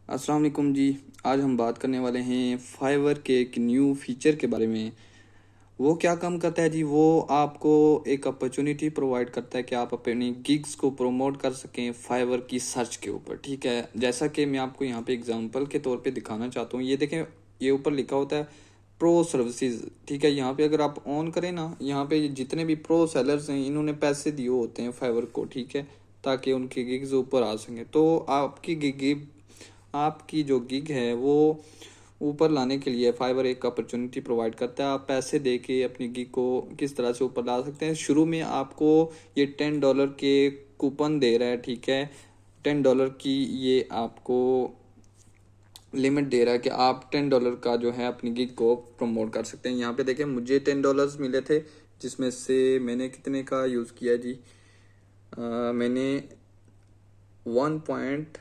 अस्सलाम वालेकुम जी। आज हम बात करने वाले हैं फाइवर के एक न्यू फीचर के बारे में। वो क्या काम करता है जी? वो आपको एक अपॉर्चुनिटी प्रोवाइड करता है कि आप अपनी गिग्स को प्रमोट कर सकें फाइवर की सर्च के ऊपर। ठीक है, जैसा कि मैं आपको यहाँ पे एग्जांपल के तौर पे दिखाना चाहता हूँ। ये देखें, ये ऊपर लिखा होता है प्रो सर्विसेज। ठीक है, यहाँ पे अगर आप ऑन करें ना, यहाँ पे जितने भी प्रो सेलर्स हैं इन्होंने पैसे दिए होते हैं फाइवर को। ठीक है, ताकि उनकी गिग्स ऊपर आ सकें। तो आपकी जो गिग है वो ऊपर लाने के लिए फाइवर एक अपॉर्चुनिटी प्रोवाइड करता है। आप पैसे दे के अपनी गिग को किस तरह से ऊपर ला सकते हैं। शुरू में आपको ये $10 के कूपन दे रहा है। ठीक है, $10 की ये आपको लिमिट दे रहा है कि आप $10 का जो है अपनी गिग को प्रमोट कर सकते हैं। यहाँ पे देखें, मुझे $10 मिले थे, जिसमें से मैंने कितने का यूज़ किया जी? मैंने 1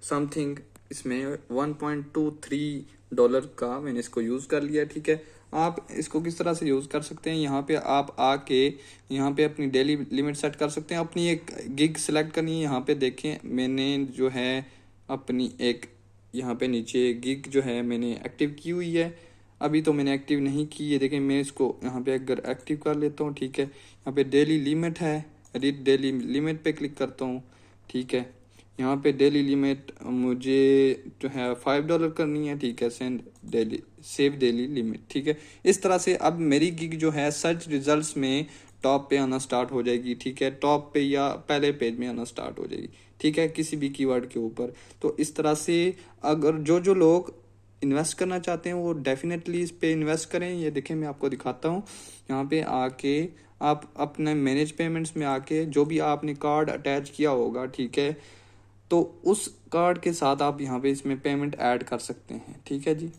समथिंग, इसमें $1.23 का मैंने इसको यूज़ कर लिया। ठीक है, आप इसको किस तरह से यूज़ कर सकते हैं? यहाँ पे आप आके यहाँ पे अपनी डेली लिमिट सेट कर सकते हैं। अपनी एक गिग सेलेक्ट करनी है। यहाँ पे देखें, मैंने जो है अपनी एक यहाँ पे नीचे गिग जो है मैंने एक्टिव की हुई है। अभी तो मैंने एक्टिव नहीं की है। देखें, मैं इसको यहाँ पे अगर एक्टिव कर लेता हूँ, ठीक है, यहाँ पे डेली लिमिट है, रीड डेली लिमिट पे क्लिक करता हूँ। ठीक है, यहाँ पे डेली लिमिट मुझे जो है $5 करनी है। ठीक है, सेव डेली लिमिट। ठीक है, इस तरह से अब मेरी गिग जो है सर्च रिजल्ट्स में टॉप पे आना स्टार्ट हो जाएगी। ठीक है, टॉप पे या पहले पेज में आना स्टार्ट हो जाएगी। ठीक है, किसी भी कीवर्ड के ऊपर। तो इस तरह से अगर जो जो लोग इन्वेस्ट करना चाहते हैं वो डेफिनेटली इस पे इन्वेस्ट करें। ये देखें, मैं आपको दिखाता हूँ। यहाँ पे आके आप अपने मैनेज पेमेंट्स में आके जो भी आपने कार्ड अटैच किया होगा, ठीक है, तो उस कार्ड के साथ आप यहाँ पे इसमें पेमेंट ऐड कर सकते हैं। ठीक है जी,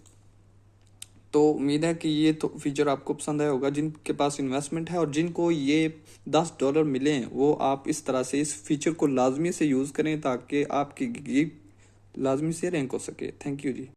तो उम्मीद है कि ये तो फीचर आपको पसंद आया होगा। जिनके पास इन्वेस्टमेंट है और जिनको ये $10 मिले हैं, वो आप इस तरह से इस फीचर को लाजमी से यूज़ करें ताकि आपकी गिग लाजमी से रैंक हो सके। Thank you ji.